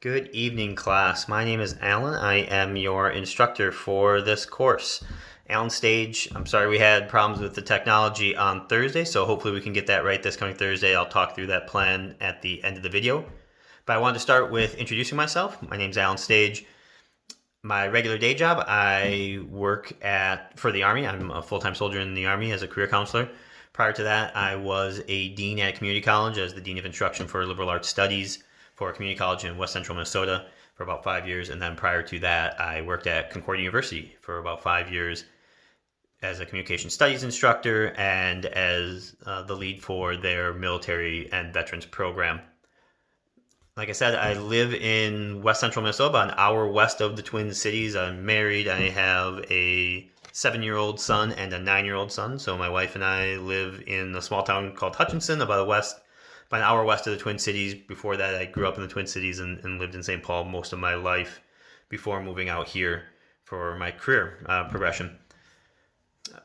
Good evening, class. My name is Alan. I am your instructor for this course. Alan Stage, I'm sorry we had problems with the technology on Thursday, so hopefully we can get that right this coming Thursday. I'll talk through that plan at the end of the video. But I wanted to start with introducing myself. My name is Alan Stage. My regular day job, I work for the Army. I'm a full-time soldier in the Army as a career counselor. Prior to that, I was a dean at a community college as the Dean of Instruction for Liberal Arts Studies for a community college in West Central Minnesota for about 5 years. And then prior to that, I worked at Concordia University for about 5 years as a communication studies instructor and as the lead for their military and veterans program. Like I said, I live in West Central Minnesota, about an hour west of the Twin Cities. I'm married. I have a 7-year-old son and a 9-year-old son. So my wife and I live in a small town called Hutchinson, about an hour west of the Twin Cities. Before that, I grew up in the Twin Cities and lived in St. Paul most of my life before moving out here for my career progression.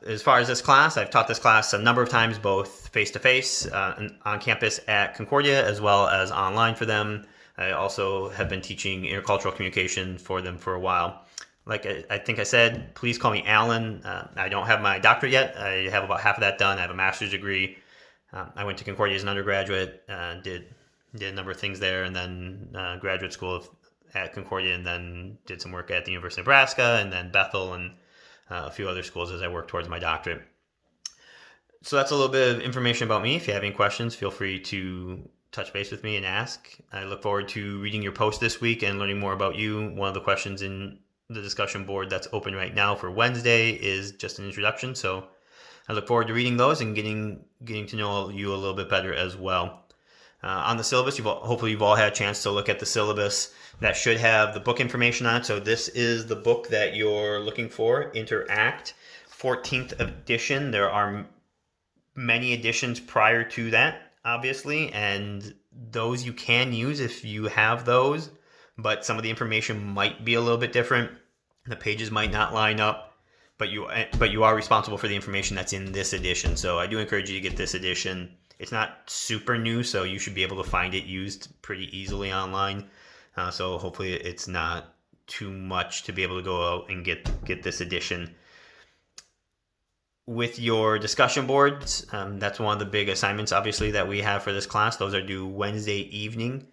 As far as this class, I've taught this class a number of times, both face-to-face on campus at Concordia as well as online for them. I also have been teaching intercultural communication for them for a while. Like I think I said, please call me Alan. I don't have my doctorate yet. I have about half of that done. I have a master's degree. I went to Concordia as an undergraduate, did a number of things there, and then graduate school at Concordia, and then did some work at the University of Nebraska, and then Bethel, and a few other schools as I work towards my doctorate. So that's a little bit of information about me. If you have any questions, feel free to touch base with me and ask. I look forward to reading your post this week and learning more about you. One of the questions in the discussion board that's open right now for Wednesday is just an introduction. So I look forward to reading those and getting to know you a little bit better as well. On the syllabus, hopefully you've all had a chance to look at the syllabus. That should have the book information on it. So this is the book that you're looking for, Interact, 14th edition. There are many editions prior to that, obviously, and those you can use if you have those, but some of the information might be a little bit different. The pages might not line up, but you are responsible for the information that's in this edition. So I do encourage you to get this edition. It's not super new, so you should be able to find it used pretty easily online. So hopefully it's not too much to be able to go out and get this edition. With your discussion boards, that's one of the big assignments, obviously, that we have for this class. Those are due Wednesday evening.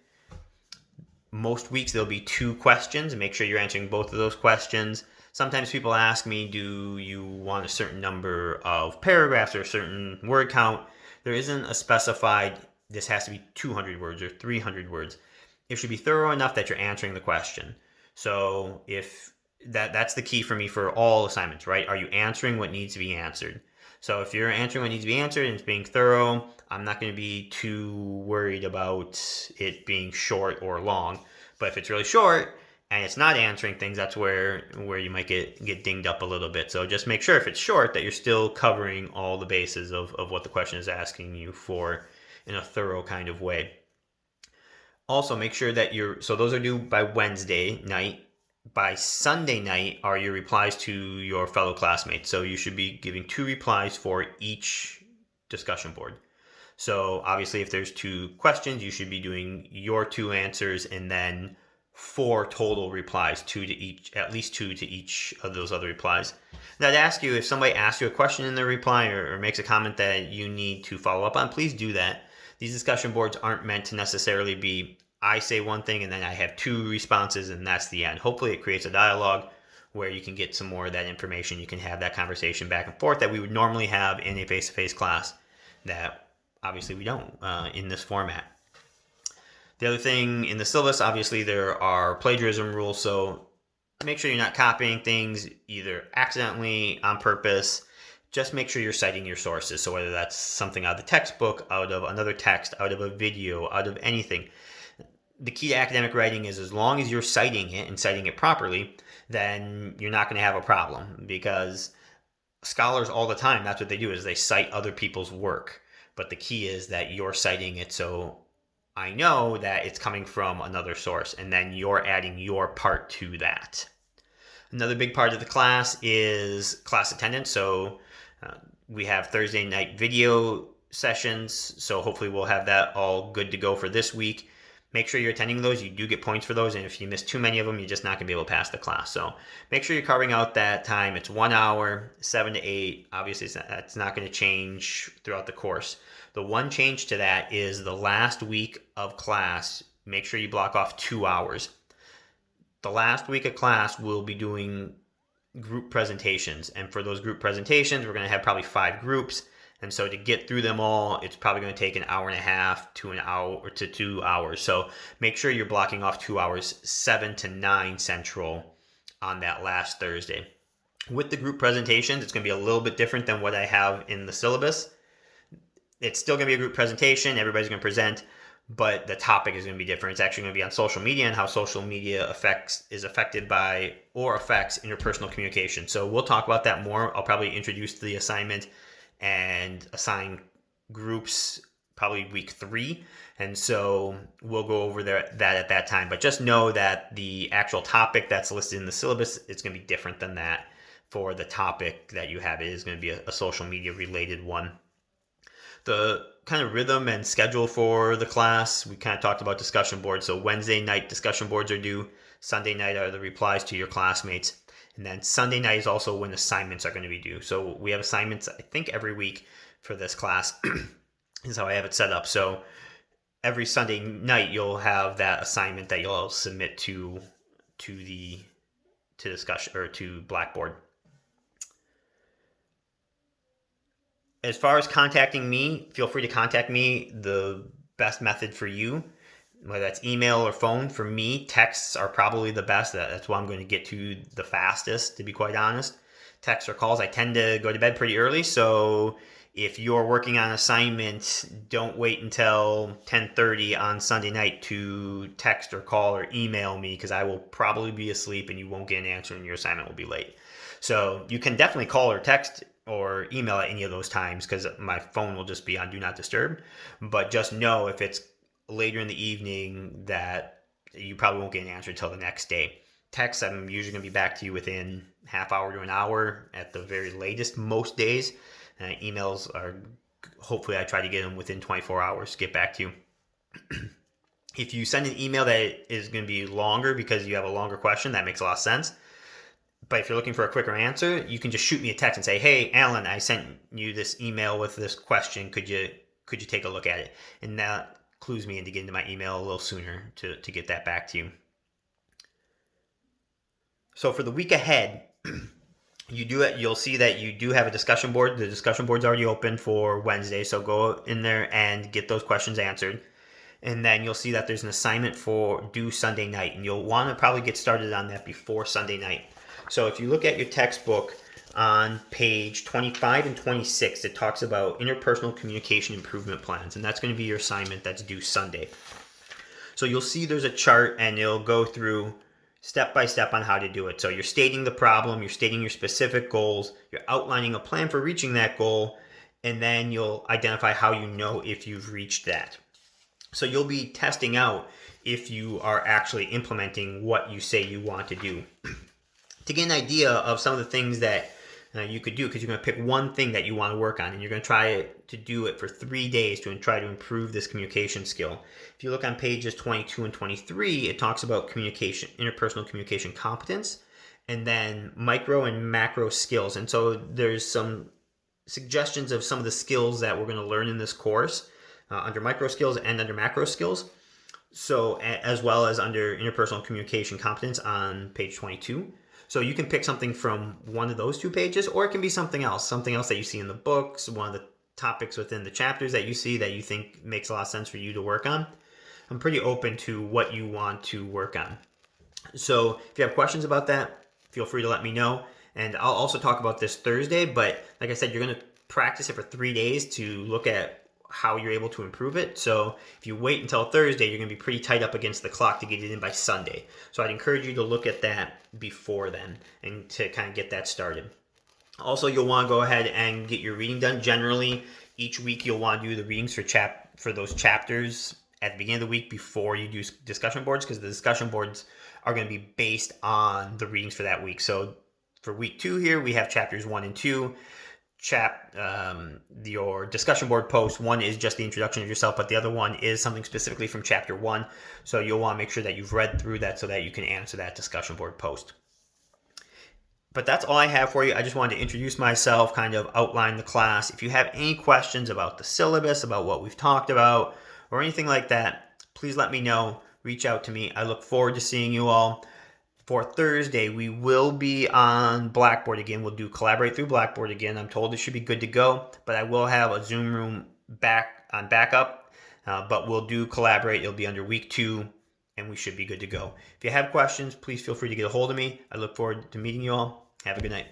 Most weeks there'll be 2 questions, and make sure you're answering both of those questions. Sometimes people ask me, do you want a certain number of paragraphs or a certain word count? There isn't a specified, this has to be 200 words or 300 words. It should be thorough enough that you're answering the question. So if that's the key for me for all assignments, right? Are you answering what needs to be answered? So if you're answering what needs to be answered and it's being thorough, I'm not going to be too worried about it being short or long. But if it's really short and it's not answering things, that's where you might get dinged up a little bit. So just make sure if it's short that you're still covering all the bases of what the question is asking you for in a thorough kind of way. Also, make sure that so those are due by Wednesday night. By Sunday night are your replies to your fellow classmates. So you should be giving 2 replies for each discussion board. So obviously if there's 2 questions, you should be doing your 2 answers and then 4 total replies, 2 to each, at least 2 to each of those other replies. And I'd ask you, if somebody asks you a question in their reply or makes a comment that you need to follow up on, please do that. These discussion boards aren't meant to necessarily be, I say one thing and then I have 2 responses and that's the end. Hopefully it creates a dialogue where you can get some more of that information. You can have that conversation back and forth that we would normally have in a face-to-face class that obviously we don't in this format. The other thing in the syllabus, obviously there are plagiarism rules, so make sure you're not copying things either accidentally, on purpose. Just make sure you're citing your sources. So whether that's something out of the textbook, out of another text, out of a video, out of anything. The key to academic writing is as long as you're citing it and citing it properly, then you're not going to have a problem, because scholars all the time, that's what they do, is they cite other people's work. But the key is that you're citing it so I know that it's coming from another source, and then you're adding your part to that. Another big part of the class is class attendance. So we have Thursday night video sessions, so hopefully we'll have that all good to go for this week. Make sure you're attending those. You do get points for those, and if you miss too many of them, you're just not going to be able to pass the class. So make sure you're carving out that time. It's 1 hour, 7 to 8. Obviously, that's not going to change throughout the course. The one change to that is the last week of class, make sure you block off 2 hours. The last week of class, we'll be doing group presentations. And for those group presentations, we're going to have probably 5 groups. And so to get through them all, it's probably going to take an hour and a half to 2 hours. So make sure you're blocking off 2 hours, 7 to 9 Central on that last Thursday. With the group presentations, it's going to be a little bit different than what I have in the syllabus. It's still going to be a group presentation. Everybody's going to present, but the topic is going to be different. It's actually going to be on social media and how social media is affected by or affects interpersonal communication. So we'll talk about that more. I'll probably introduce the assignment and assign groups probably week 3. And so we'll go over that at that time. But just know that the actual topic that's listed in the syllabus is going to be different than that for the topic that you have. It is going to be a social media related one. The kind of rhythm and schedule for the class, we kind of talked about discussion boards. So Wednesday night discussion boards are due. Sunday night are the replies to your classmates. And then Sunday night is also when assignments are going to be due. So we have assignments, I think, every week for this class is how I have it set up. So every Sunday night, you'll have that assignment that you'll submit to discussion or to Blackboard. As far as contacting me, feel free to contact me. The best method for you, whether that's email or phone, for me, texts are probably the best. That's what I'm going to get to the fastest, to be quite honest. Texts or calls, I tend to go to bed pretty early, so if you're working on assignments, don't wait until 10:30 on Sunday night to text or call or email me, because I will probably be asleep and you won't get an answer and your assignment will be late. So you can definitely call or text or email at any of those times, because my phone will just be on Do Not Disturb. But just know if it's later in the evening that you probably won't get an answer until the next day. Text, I'm usually going to be back to you within half hour to an hour at the very latest most days. Emails are, hopefully I try to get them within 24 hours to get back to you. If you send an email that is going to be longer because you have a longer question, that makes a lot of sense. But if you're looking for a quicker answer, you can just shoot me a text and say, "Hey, Alan, I sent you this email with this question. Could you take a look at it?" And that clues me into getting to my email a little sooner to get that back to you. So for the week ahead, you'll see that you do have a discussion board. The discussion board's already open for Wednesday, so go in there and get those questions answered. And then you'll see that there's an assignment due Sunday night, and you'll want to probably get started on that before Sunday night. So if you look at your textbook on page 25 and 26, it talks about interpersonal communication improvement plans, and that's going to be your assignment that's due Sunday. So you'll see there's a chart, and it'll go through step by step on how to do it. So you're stating the problem, you're stating your specific goals, you're outlining a plan for reaching that goal, and then you'll identify how you know if you've reached that. So you'll be testing out if you are actually implementing what you say you want to do. To get an idea of some of the things that you could do, because you're going to pick one thing that you want to work on, and you're going to try to do it for 3 days to try to improve this communication skill. If you look on pages 22 and 23, it talks about communication, interpersonal communication competence, and then micro and macro skills. And so there's some suggestions of some of the skills that we're going to learn in this course under micro skills and under macro skills. So as well as under interpersonal communication competence on page 22. So you can pick something from one of those 2 pages, or it can be something else that you see in the books, one of the topics within the chapters that you see that you think makes a lot of sense for you to work on. I'm pretty open to what you want to work on. So if you have questions about that, feel free to let me know. And I'll also talk about this Thursday, but like I said, you're going to practice it for 3 days to look at how you're able to improve it. So if you wait until Thursday, you're going to be pretty tight up against the clock to get it in by Sunday. So I'd encourage you to look at that before then and to kind of get that started. Also, you'll want to go ahead and get your reading done. Generally, each week you'll want to do the readings for those chapters at the beginning of the week before you do discussion boards, because the discussion boards are going to be based on the readings for that week. So for week 2 here, we have chapters 1 and 2. your discussion board posts. One is just the introduction of yourself, but the other one is something specifically from chapter 1. So you'll want to make sure that you've read through that so that you can answer that discussion board post. But that's all I have for you. I just wanted to introduce myself, kind of outline the class. If you have any questions about the syllabus, about what we've talked about, or anything like that, please let me know. Reach out to me. I look forward to seeing you all. For Thursday, we will be on Blackboard again. We'll do Collaborate through Blackboard again. I'm told it should be good to go, but I will have a Zoom room backup. But we'll do Collaborate. It'll be under week 2, and we should be good to go. If you have questions, please feel free to get a hold of me. I look forward to meeting you all. Have a good night.